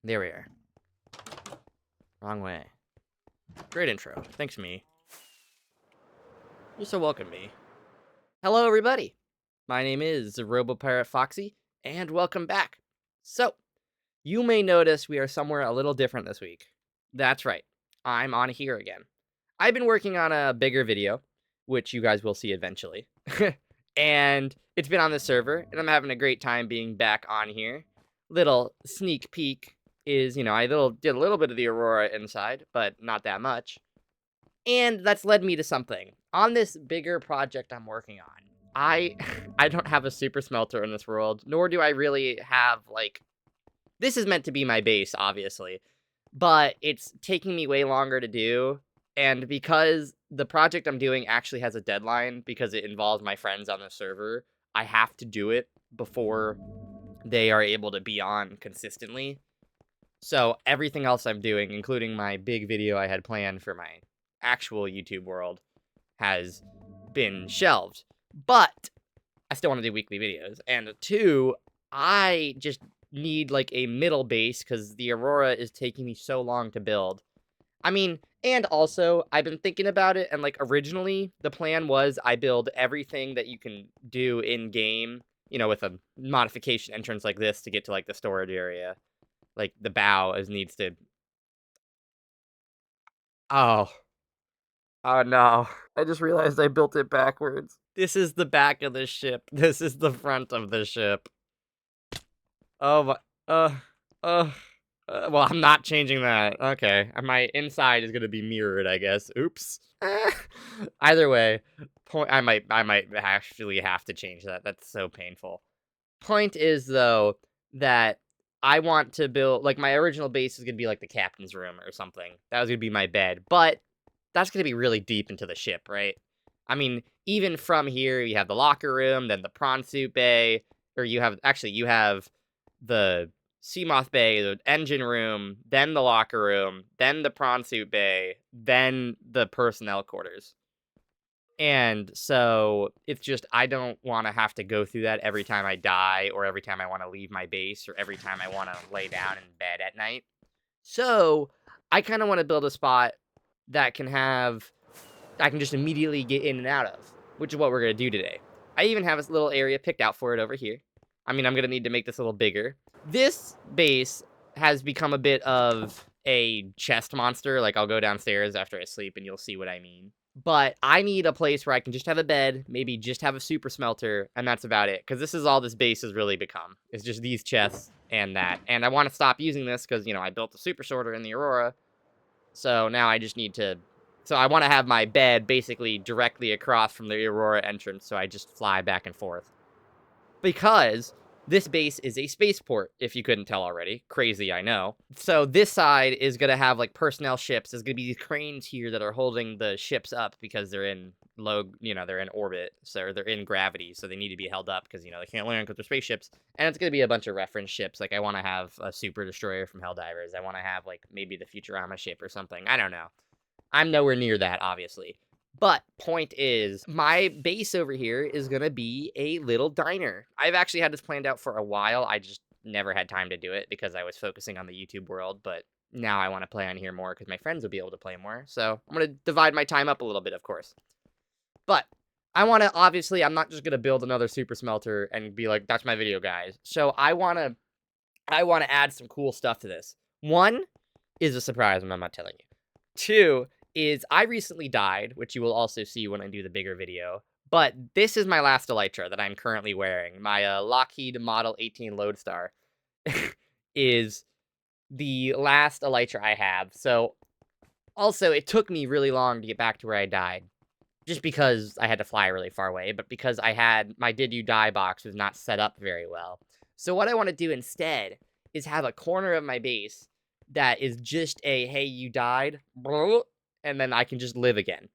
There we are. Wrong way. Great intro. Thanks, me. You're so welcome, me. Hello, everybody. My name is Robo Pirate Foxy, and welcome back. So, you may notice we are somewhere a little different this week. That's right. I'm on here again. I've been working on a bigger video, which you guys will see eventually. And it's been on the server, and I'm having a great time being back on here. Little sneak peek is, I did a little bit of the Aurora inside, but not that much. And that's led me to something. On this bigger project I'm working on, I I don't have a super smelter in this world, nor do I really have this is meant to be my base, obviously, but it's taking me way longer to do. And because the project I'm doing actually has a deadline because it involves my friends on the server, I have to do it before they are able to be on consistently. So everything else I'm doing, including my big video I had planned for my actual YouTube world, has been shelved. But I still want to do weekly videos. And two, I just need a middle base because the Aurora is taking me so long to build. I mean, and also I've been thinking about it, and originally the plan was I build everything that you can do in game, with a modification entrance like this to get to the storage area. Like the bow as needs to. Oh. Oh no. I just realized I built it backwards. This is the back of the ship. This is the front of the ship. Oh my. Uh. Well, I'm not changing that. Okay. My inside is gonna be mirrored, I guess. Oops. Either way, I might actually have to change that. That's so painful. Point is though that I want to build my original base is gonna be the captain's room or something. That was gonna be my bed, but that's gonna be really deep into the ship, right? I mean, even from here, you have the locker room, then the prawn suit bay, or you have the Seamoth bay, the engine room, then the locker room, then the prawn suit bay, then the personnel quarters. And so it's just I don't want to have to go through that every time I die or every time I want to leave my base or every time I want to lay down in bed at night. So I kind of want to build a spot that I can just immediately get in and out of, which is what we're going to do today. I even have this little area picked out for it over here. I mean, I'm going to need to make this a little bigger. This base has become a bit of a chest monster. I'll go downstairs after I sleep and you'll see what I mean. But I need a place where I can just have a bed, maybe just have a super smelter, and that's about it. Because this is all this base has really become. It's just these chests and that. And I want to stop using this because, I built the super sorter in the Aurora. So now I just need to... So I want to have my bed basically directly across from the Aurora entrance, so I just fly back and forth. Because this base is a spaceport, if you couldn't tell already. Crazy, I know. So this side is going to have personnel ships. There's going to be these cranes here that are holding the ships up because they're in they're in orbit. So they're in gravity, so they need to be held up because, they can't land because they're spaceships. And it's going to be a bunch of reference ships. I want to have a super destroyer from Helldivers. I want to have maybe the Futurama ship or something. I don't know. I'm nowhere near that, obviously. But point is, my base over here is going to be a little diner. I've actually had this planned out for a while. I just never had time to do it because I was focusing on the YouTube world. But now I want to play on here more because my friends will be able to play more. So I'm going to divide my time up a little bit, of course. But I want to, obviously, I'm not just going to build another super smelter and be like, that's my video, guys. So I want to add some cool stuff to this. One is a surprise, and I'm not telling you. Two is I recently died, which you will also see when I do the bigger video. But this is my last Elytra that I'm currently wearing. My Lockheed Model 18 Lodestar is the last Elytra I have. So also, it took me really long to get back to where I died. Just because I had to fly really far away, but because I had my Did You Die box was not set up very well. So what I want to do instead is have a corner of my base that is just a, hey, you died, and then I can just live again.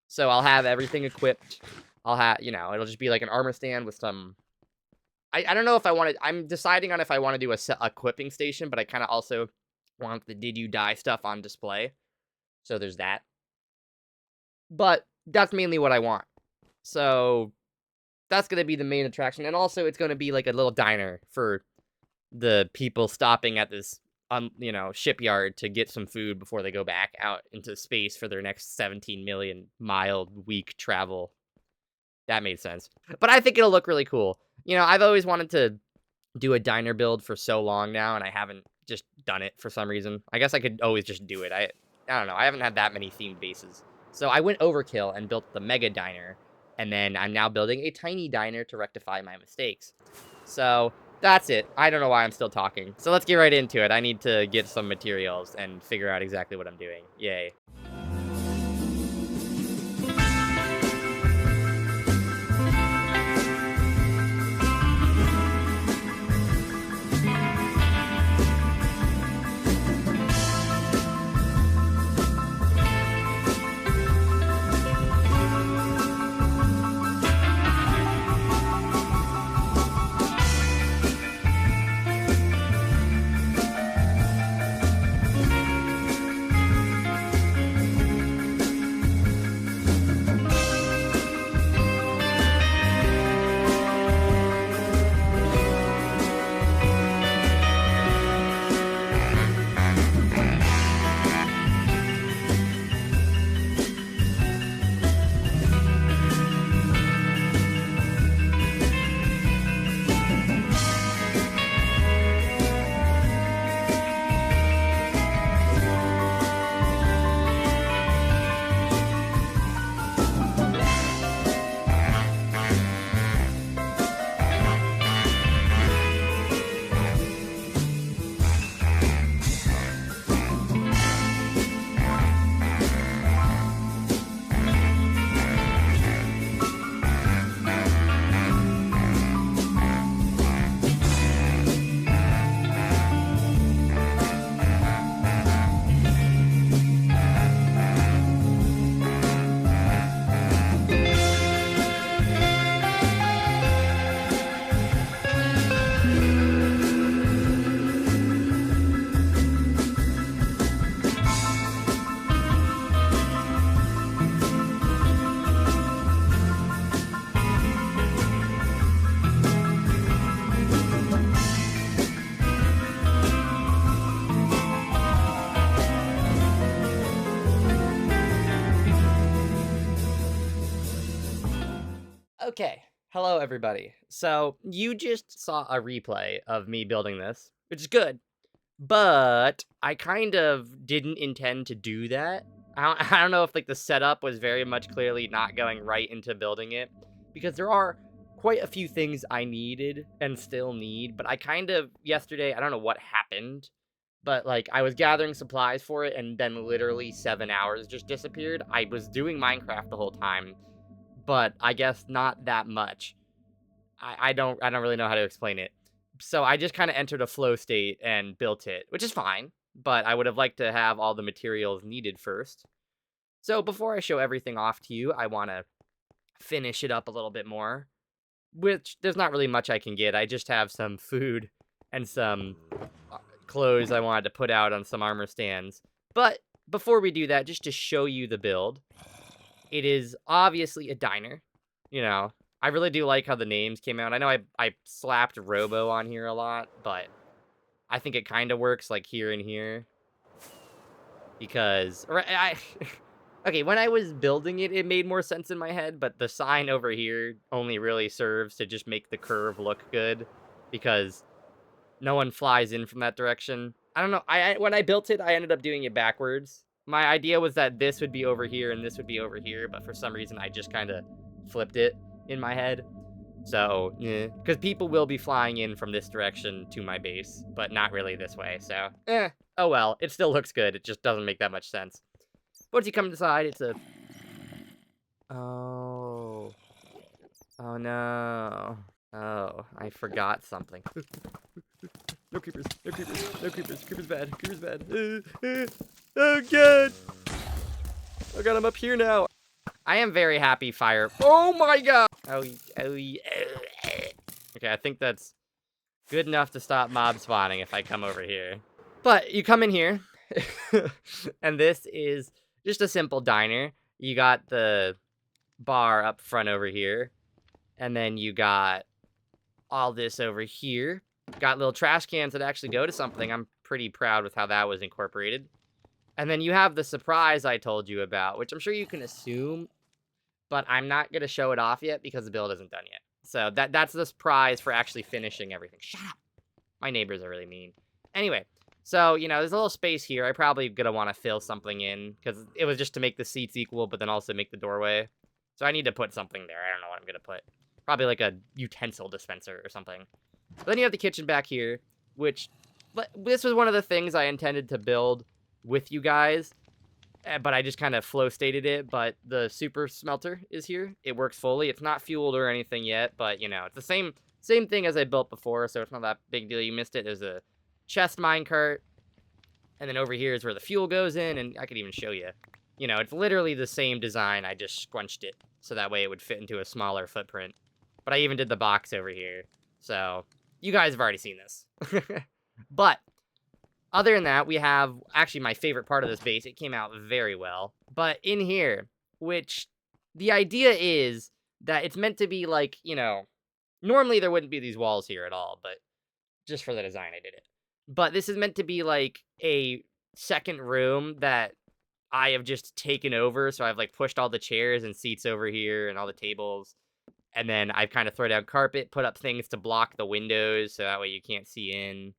So I'll have everything equipped. I'll have, it'll just be like an armor stand with some... I don't know if I want to... I'm deciding on if I want to do a equipping station, but I kind of also want the Did You Die stuff on display. So there's that. But that's mainly what I want. So that's going to be the main attraction. And also it's going to be like a little diner for the people stopping at this you know, shipyard to get some food before they go back out into space for their next 17 million mile week travel. That made sense. But I think it'll look really cool. You know, I've always wanted to do a diner build for so long now, and I haven't just done it for some reason. I guess I could always just do it. I don't know. I haven't had that many themed bases. So I went overkill and built the mega diner, and then I'm now building a tiny diner to rectify my mistakes. So that's it. I don't know why I'm still talking. So let's get right into it. I need to get some materials and figure out exactly what I'm doing. Yay. Okay, hello everybody. So you just saw a replay of me building this, which is good, but I kind of didn't intend to do that. I don't know if like the setup was very much clearly not going right into building it, because there are quite a few things I needed and still need, but I kind of, yesterday, I don't know what happened, but like I was gathering supplies for it and then literally 7 hours just disappeared. I was doing Minecraft the whole time, but I guess not that much. I don't really know how to explain it. So I just kind of entered a flow state and built it, which is fine, but I would have liked to have all the materials needed first. So before I show everything off to you, I want to finish it up a little bit more, which there's not really much I can get. I just have some food and some clothes I wanted to put out on some armor stands. But before we do that, just to show you the build, it is obviously a diner. You know, I really do like how the names came out. I know I slapped Robo on here a lot, but I think it kind of works like here and here. Because, okay, when I was building it, it made more sense in my head, but the sign over here only really serves to just make the curve look good, because no one flies in from that direction. I don't know, when I built it, I ended up doing it backwards. My idea was that this would be over here and this would be over here, but for some reason I just kind of flipped it in my head. So, yeah, because people will be flying in from this direction to my base, but not really this way, so, oh well, it still looks good, it just doesn't make that much sense. Once you come inside, it's a... Oh. Oh no. Oh, I forgot something. No creepers, no creepers, no creepers, creepers bad, creepers bad. Oh god! Oh god, I'm up here now. I am very happy fire. Oh my god! Okay, I think that's good enough to stop mob spawning if I come over here. But you come in here, and this is just a simple diner. You got the bar up front over here, and then you got all this over here. Got little trash cans that actually go to something. I'm pretty proud with how that was incorporated. And then you have the surprise I told you about, which I'm sure you can assume, but I'm not going to show it off yet because the build isn't done yet. So that's the surprise for actually finishing everything. Shut up. My neighbors are really mean. Anyway, so, you know, there's a little space here. I probably going to want to fill something in because it was just to make the seats equal, but then also make the doorway. So I need to put something there. I don't know what I'm going to put. Probably like a utensil dispenser or something. But then you have the kitchen back here, which this was one of the things I intended to build with you guys, but I just kind of flow stated it. But the super smelter is here. It works fully. It's not fueled or anything yet, but, you know, it's the same thing as I built before, so it's not that big deal. You missed it. There's a chest minecart, and then over here is where the fuel goes in, and I could even show you. You know, it's literally the same design. I just scrunched it so that way it would fit into a smaller footprint. But I even did the box over here, so you guys have already seen this. But other than that, we have actually my favorite part of this base. It came out very well. But in here, which the idea is that it's meant to be like, you know, normally there wouldn't be these walls here at all, but just for the design, I did it. But this is meant to be like a second room that I have just taken over. So I've like pushed all the chairs and seats over here and all the tables. And then I've kind of thrown down carpet, put up things to block the windows so that way you can't see in.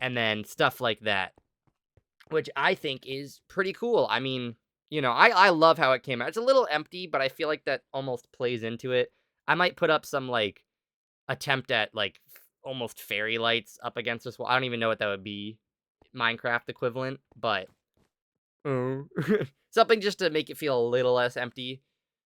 And then stuff like that, which I think is pretty cool. I mean, you know, I love how it came out. It's a little empty, but I feel like that almost plays into it. I might put up some like attempt at like almost fairy lights up against this wall. I don't even know what that would be, Minecraft equivalent, but something just to make it feel a little less empty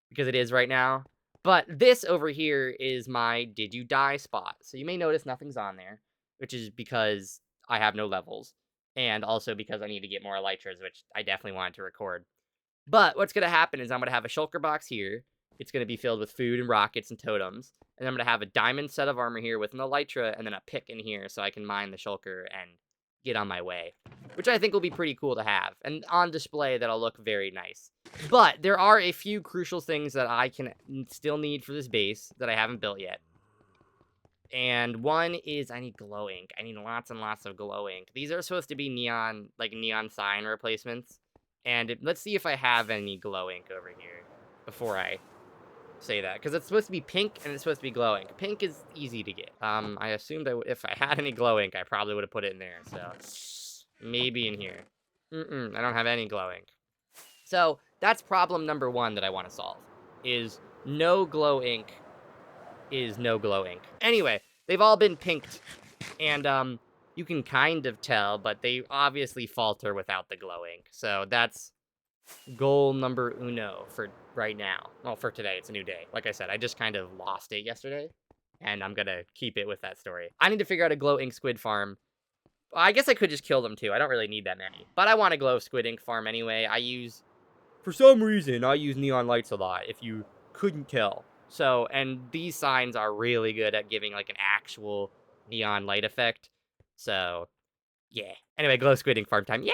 because it is right now. But this over here is my did you die spot. So you may notice nothing's on there, which is because I have no levels and also because I need to get more elytras, which I definitely wanted to record. But what's going to happen is I'm going to have a shulker box here. It's going to be filled with food and rockets and totems. And I'm going to have a diamond set of armor here with an elytra and then a pick in here so I can mine the shulker and get on my way, which I think will be pretty cool to have. And on display, that'll look very nice. But there are a few crucial things that I can still need for this base that I haven't built yet. And one is I need glow ink. I need lots and lots of glow ink. These are supposed to be neon sign replacements. And let's see if I have any glow ink over here before I say that. Because it's supposed to be pink and it's supposed to be glow ink. Pink is easy to get. I assumed if I had any glow ink, I probably would have put it in there. So maybe in here. I don't have any glow ink. So that's problem number one that I want to solve. Is no glow ink is no glow ink. Anyway, they've all been pinked. And you can kind of tell, but they obviously falter without the glow ink. So that's goal number uno for right now. Well, for today, it's a new day. Like I said, I just kind of lost it yesterday, and I'm gonna keep it with that story. I need to figure out a glow ink squid farm. I guess I could just kill them too. I don't really need that many. But I want a glow squid ink farm anyway. For some reason, I use neon lights a lot, if you couldn't tell. So, and these signs are really good at giving like an actual neon light effect. So, yeah. Anyway, glow squid ink farm time. Yay!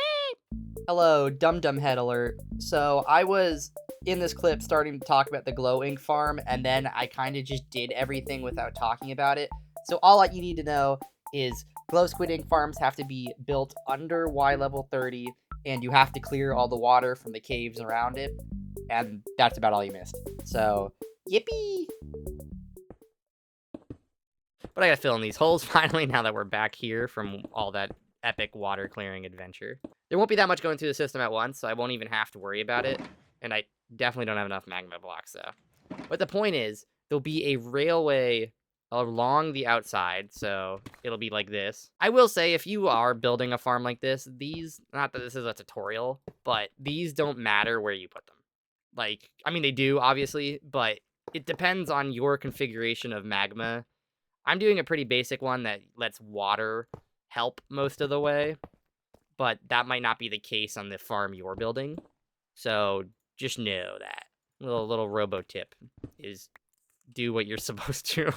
Hello, Dum Dum Head alert. So, I was in this clip starting to talk about the glow ink farm, and then I kind of just did everything without talking about it. So, all you need to know is glow squid ink farms have to be built under Y level 30, and you have to clear all the water from the caves around it, and that's about all you missed. So, yippee! But I gotta fill in these holes finally now that we're back here from all that epic water clearing adventure. There won't be that much going through the system at once, so I won't even have to worry about it. And I definitely don't have enough magma blocks, though. But the point is, there'll be a railway along the outside, so it'll be like this. I will say, if you are building a farm like this, not that this is a tutorial, but these don't matter where you put them. Like, I mean, they do, obviously, but it depends on your configuration of magma. I'm doing a pretty basic one that lets water help most of the way, but that might not be the case on the farm you're building. So just know that. Little robo tip is do what you're supposed to.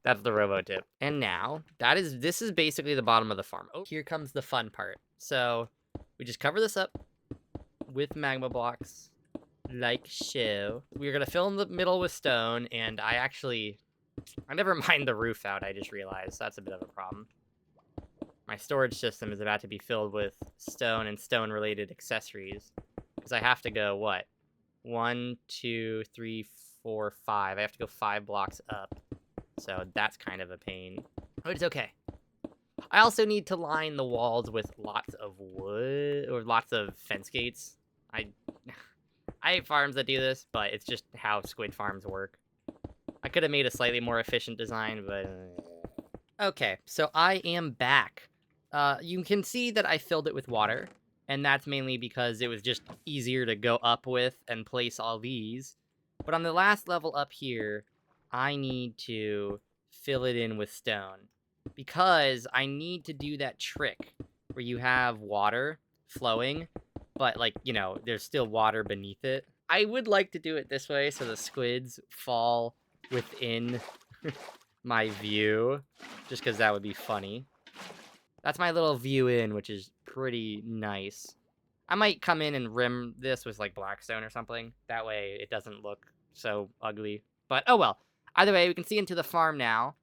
That's the robo tip. And now, this is basically the bottom of the farm. Oh, here comes the fun part. So we just cover this up with magma blocks, like so. We're gonna fill in the middle with stone, and I never mined the roof out, I just realized. That's a bit of a problem. my storage system is about to be filled with stone and stone-related accessories. Because I have to go, what? 1, 2, 3, 4, 5. I have to go 5 blocks up. So that's kind of a pain. But it's okay. I also need to line the walls with lots of wood, or lots of fence gates. I hate farms that do this, but it's just how squid farms work. I could have made a slightly more efficient design, but... Okay, so I am back. You can see that I filled it with water, and that's mainly because it was just easier to go up with and place all these. But on the last level up here, I need to fill it in with stone, because I need to do that trick where you have water flowing, but, like, you know, there's still water beneath it. I would like to do it this way so the squids fall within my view, just because that would be funny. That's my little view in, which is pretty nice. I might come in and rim this with, like, blackstone or something. That way it doesn't look so ugly. But, oh well. Either way, we can see into the farm now.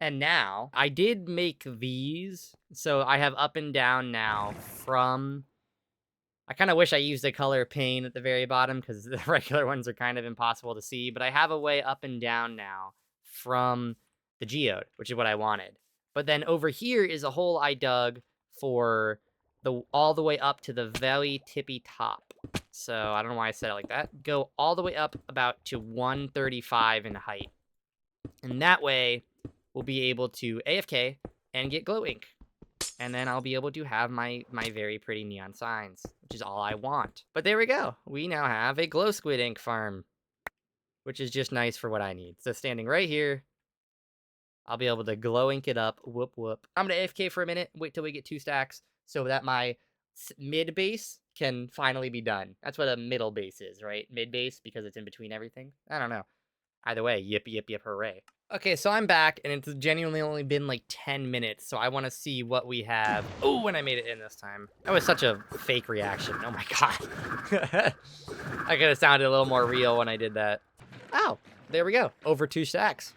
And now, I did make these, so I have up and down now from... I kind of wish I used a color pane at the very bottom, because the regular ones are kind of impossible to see, but I have a way up and down now from the geode, which is what I wanted. But then over here is a hole I dug for all the way up to the very tippy top. So I don't know why I said it like that. Go all the way up about to 135 in height. And that way, we'll be able to AFK and get glow ink. And then I'll be able to have my very pretty neon signs, which is all I want. But there we go. We now have a glow squid ink farm, which is just nice for what I need. So standing right here, I'll be able to glow ink it up. Whoop, whoop. I'm going to AFK for a minute, wait till we get 2 stacks so that my mid base can finally be done. That's what a middle base is, right? Mid base, because it's in between everything. I don't know. Either way, yip, yip, yip, hooray. Okay, so I'm back, and it's genuinely only been like 10 minutes, so I want to see what we have. Oh, when I made it in this time. That was such a fake reaction. Oh my god. I could have sounded a little more real when I did that. Oh, there we go. Over 2 stacks.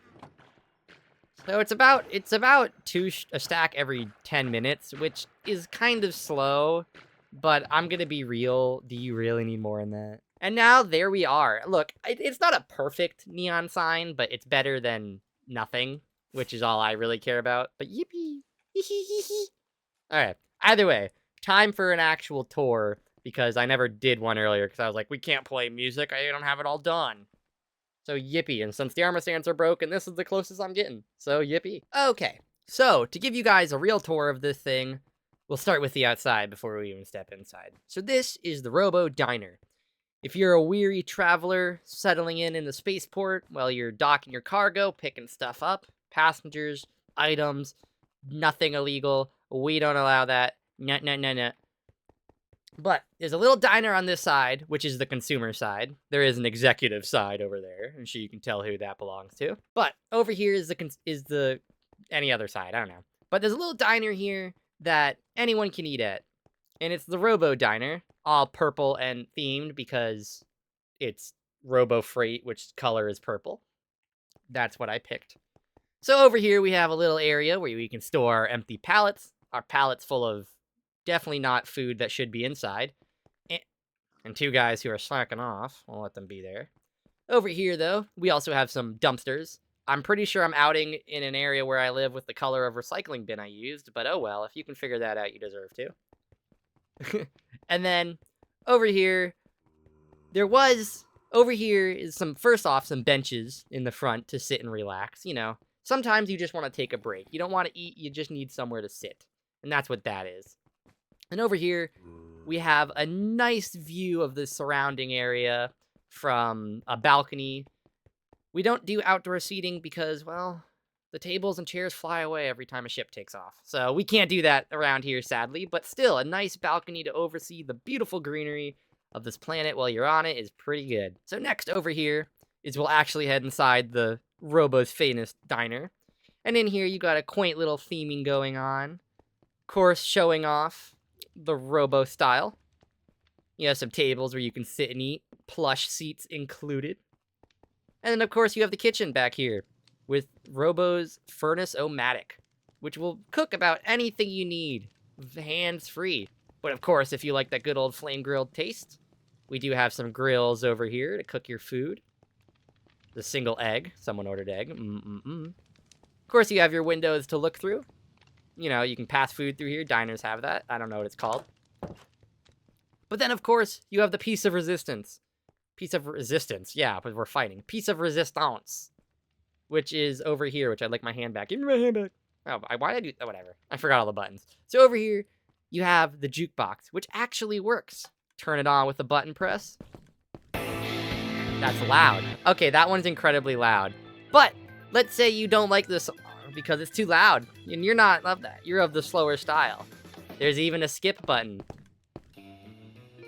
So it's about a stack every 10 minutes, which is kind of slow, but I'm gonna be real. Do you really need more than that? And now, there we are. Look, it's not a perfect neon sign, but it's better than nothing, which is all I really care about. But yippee! Alright, either way, time for an actual tour, because I never did one earlier, because I was like, we can't play music, I don't have it all done. So yippee, and since the armor stands are broken, this is the closest I'm getting. So yippee. Okay, so to give you guys a real tour of this thing, we'll start with the outside before we even step inside. So this is the Robo Diner. If you're a weary traveler settling in the spaceport while you're docking your cargo, picking stuff up, passengers, items, nothing illegal, we don't allow that, no. But there's a little diner on this side, which is the consumer side. There is an executive side over there, and so you can tell who that belongs to. But over here is the any other side, I don't know. But there's a little diner here that anyone can eat at, and it's the Robo Diner. All purple and themed because it's Robo Freight, which color is purple. That's what I picked. So over here we have a little area where we can store our empty pallets. Our pallets full of definitely not food that should be inside. And 2 guys who are slacking off. We'll let them be there. Over here, though, we also have some dumpsters. I'm pretty sure I'm outing in an area where I live with the color of recycling bin I used, but oh well, if you can figure that out, you deserve to. And then over here is first off, some benches in the front to sit and relax. You know, sometimes you just want to take a break. You don't want to eat, you just need somewhere to sit. And that's what that is. And over here, we have a nice view of the surrounding area from a balcony. We don't do outdoor seating because, well, the tables and chairs fly away every time a ship takes off. So we can't do that around here, sadly. But still, a nice balcony to oversee the beautiful greenery of this planet while you're on it is pretty good. So next over here is we'll actually head inside the Robo's famous diner. And in here, you got a quaint little theming going on. Of course, showing off the Robo style. You have some tables where you can sit and eat. Plush seats included. And then, of course, you have the kitchen back here with Robo's Furnace-O-Matic. which will cook about anything you need, hands-free. But of course, if you like that good old flame-grilled taste, we do have some grills over here to cook your food. The single egg. Someone ordered egg. Of course, you have your windows to look through. You know, you can pass food through here. Diners have that. I don't know what it's called. But then, of course, you have the piece of resistance. Piece of resistance. Yeah, but we're fighting. Piece of resistance. Which is over here, which I'd like my hand back. Give me my hand back. Oh, why did I do... Oh, whatever. I forgot all the buttons. So over here, you have the jukebox, which actually works. Turn it on with a button press. That's loud. Okay, that one's incredibly loud. But let's say you don't like this because it's too loud. And you're not of that. You're of the slower style. There's even a skip button.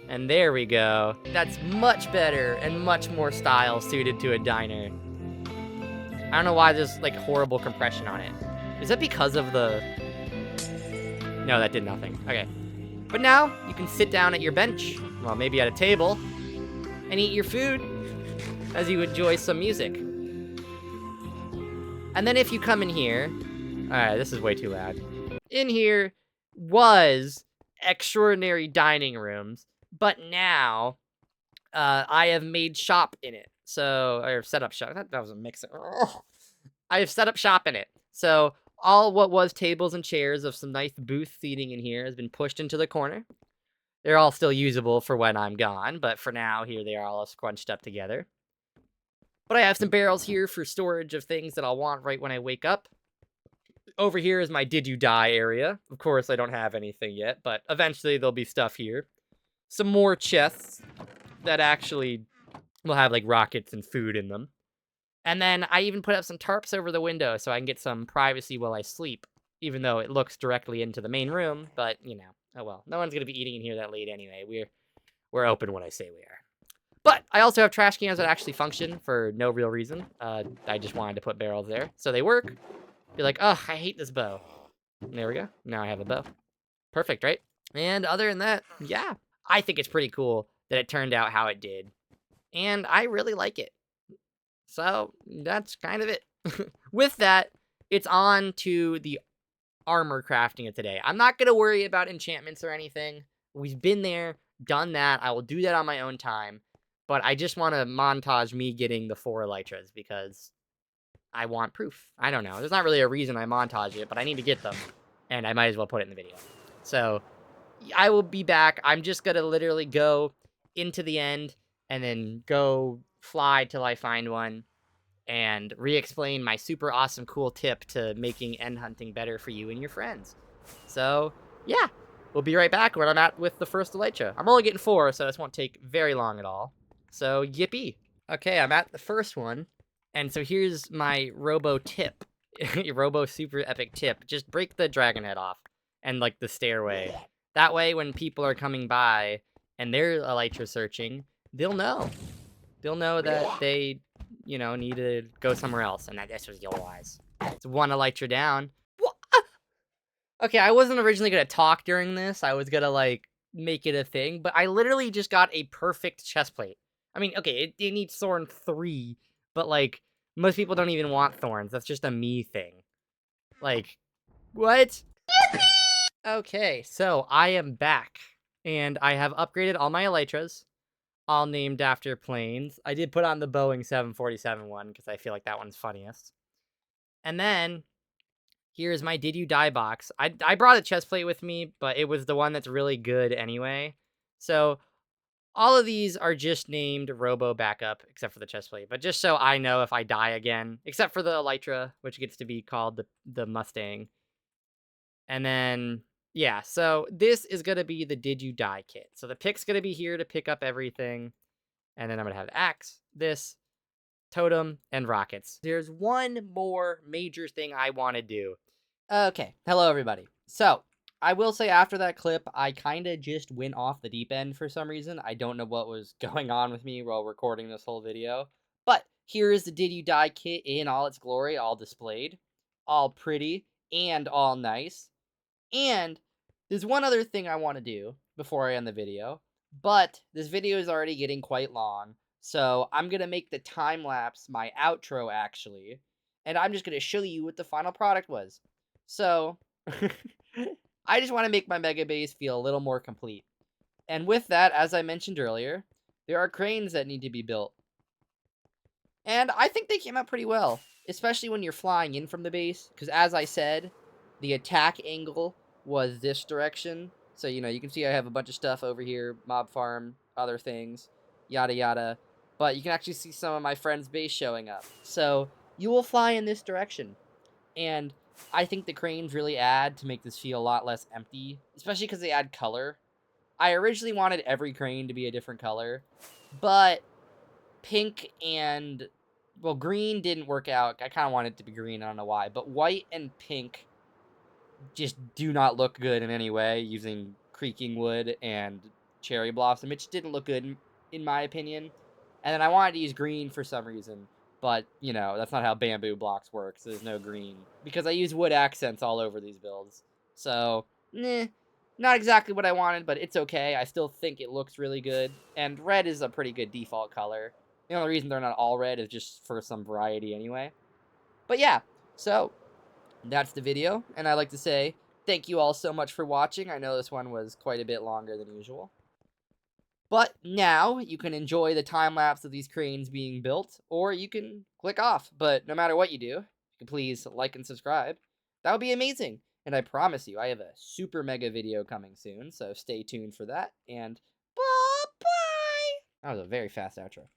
And there we go. That's much better and much more style suited to a diner. I don't know why there's like horrible compression on it. Is that because of the... No, that did nothing. Okay. But now you can sit down at your bench, well, maybe at a table, and eat your food as you enjoy some music. And then if you come in here... Alright, this is way too loud. In here was extraordinary dining rooms, but now I have made shop in it. So, I have set up shop. That was a mixer. I have set up shop in it. So, all what was tables and chairs of some nice booth seating in here has been pushed into the corner. They're all still usable for when I'm gone, but for now, here they are all scrunched up together. But I have some barrels here for storage of things that I'll want right when I wake up. Over here is my Did You Die area. Of course, I don't have anything yet, but eventually there'll be stuff here. Some more chests that actually will have, like, rockets and food in them. And then I even put up some tarps over the window so I can get some privacy while I sleep, even though it looks directly into the main room, but, you know, oh well. No one's gonna be eating in here that late anyway. We're open when I say we are. But I also have trash cans that actually function for no real reason. I just wanted to put barrels there. So they work. You're like, oh, I hate this bow. And there we go. Now I have a bow. Perfect, right? And other than that, yeah. I think it's pretty cool that it turned out how it did. And I really like it. So that's kind of it. With that, it's on to the armor crafting of today. I'm not going to worry about enchantments or anything. We've been there, done that. I will do that on my own time. But I just want to montage me getting the 4 elytras because I want proof. I don't know. There's not really a reason I montage it, but I need to get them. And I might as well put it in the video. So I will be back. I'm just going to literally go into the end and then go fly till I find one and re-explain my super awesome cool tip to making end hunting better for you and your friends. So, yeah. We'll be right back when I'm at with the first elytra. I'm only getting 4, so this won't take very long at all. So, yippee. Okay, I'm at the first one. And so here's my Robo tip. Robo super epic tip. Just break the dragon head off. And, like, the stairway. That way, when people are coming by and they're elytra searching, they'll know. They'll know that they, you know, need to go somewhere else. And this was your wise. It's 1 elytra down. What? Okay, I wasn't originally going to talk during this. I was going to, like, make it a thing. But I literally just got a perfect chest plate. I mean, okay, it needs thorn 3. But, like, most people don't even want thorns. That's just a me thing. Like, what? Yippee! Okay, so I am back. And I have upgraded all my elytras. All named after planes. I did put on the Boeing 747 one, because I feel like that one's funniest. And then, here's my Did You Die box. I brought a chest plate with me, but it was the one that's really good anyway. So, all of these are just named Robo Backup, except for the chest plate. But just so I know if I die again, except for the elytra, which gets to be called the Mustang. And then, yeah, so this is going to be the Did You Die kit. So the pick's going to be here to pick up everything. And then I'm going to have the axe, this, totem, and rockets. There's one more major thing I want to do. Okay, hello everybody. So, I will say after that clip, I kind of just went off the deep end for some reason. I don't know what was going on with me while recording this whole video. But here is the Did You Die kit in all its glory, all displayed, all pretty, and all nice. And there's one other thing I want to do before I end the video. But this video is already getting quite long. So I'm going to make the time lapse my outro actually. And I'm just going to show you what the final product was. So, I just want to make my Megabase feel a little more complete. And with that, as I mentioned earlier, there are cranes that need to be built. And I think they came out pretty well, especially when you're flying in from the base, because as I said, the attack angle was this direction. So, you can see I have a bunch of stuff over here, mob farm, other things, yada yada. But you can actually see some of my friend's base showing up. So, you will fly in this direction. And I think the cranes really add to make this feel a lot less empty, especially because they add color. I originally wanted every crane to be a different color, but pink and, well, green didn't work out. I kind of wanted it to be green. I don't know why. But white and pink just do not look good in any way using creaking wood and cherry blossom. It just didn't look good in my opinion. And then I wanted to use green for some reason. But, that's not how bamboo blocks work. So there's no green. Because I use wood accents all over these builds. So, not exactly what I wanted, but it's okay. I still think it looks really good. And red is a pretty good default color. The only reason they're not all red is just for some variety anyway. But yeah, so that's the video. And I'd like to say thank you all so much for watching. I know this one was quite a bit longer than usual. But now you can enjoy the time lapse of these cranes being built, or you can click off. But no matter what you do, you can please like and subscribe. That would be amazing. And I promise you, I have a super mega video coming soon, so stay tuned for that. And bye-bye! That was a very fast outro.